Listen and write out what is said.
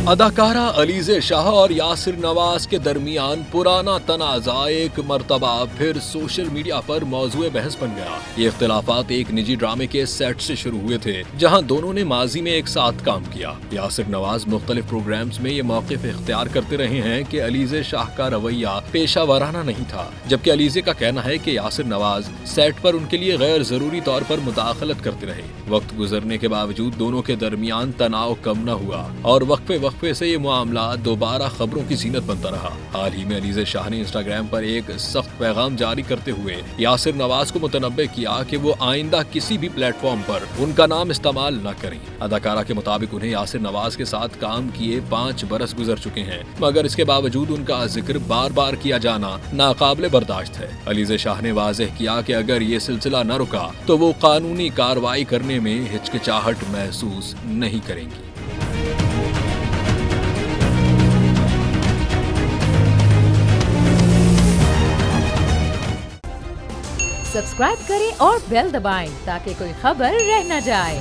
اداکارہ علیزہ شاہ اور یاسر نواز کے درمیان پرانا تنازع ایک مرتبہ پھر سوشل میڈیا پر موضوع بحث بن گیا۔ یہ اختلافات ایک نجی ڈرامے کے سیٹ سے شروع ہوئے تھے جہاں دونوں نے ماضی میں ایک ساتھ کام کیا۔ یاسر نواز مختلف پروگرامز میں یہ موقف اختیار کرتے رہے ہیں کہ علیزہ شاہ کا رویہ پیشہ ورانہ نہیں تھا، جبکہ علیزہ کا کہنا ہے کہ یاسر نواز سیٹ پر ان کے لیے غیر ضروری طور پر مداخلت کرتے رہے۔ وقت گزرنے کے باوجود دونوں کے درمیان تناؤ کم نہ ہوا اور وقفے سے یہ معاملہ دوبارہ خبروں کی زینت بنتا رہا۔ حال ہی میں علیزہ شاہ نے انسٹاگرام پر ایک سخت پیغام جاری کرتے ہوئے یاسر نواز کو متنبہ کیا کہ وہ آئندہ کسی بھی پلیٹ فارم پر ان کا نام استعمال نہ کریں۔ اداکارہ کے مطابق انہیں یاسر نواز کے ساتھ کام کیے 5 برس گزر چکے ہیں، مگر اس کے باوجود ان کا ذکر بار بار کیا جانا ناقابل برداشت ہے۔ علیزہ شاہ نے واضح کیا کہ اگر یہ سلسلہ نہ رکا تو وہ قانونی کارروائی کرنے میں ہچکچاہٹ محسوس نہیں کریں گی۔ سبسکرائب کریں اور بیل دبائیں تاکہ کوئی خبر رہ نہ جائے۔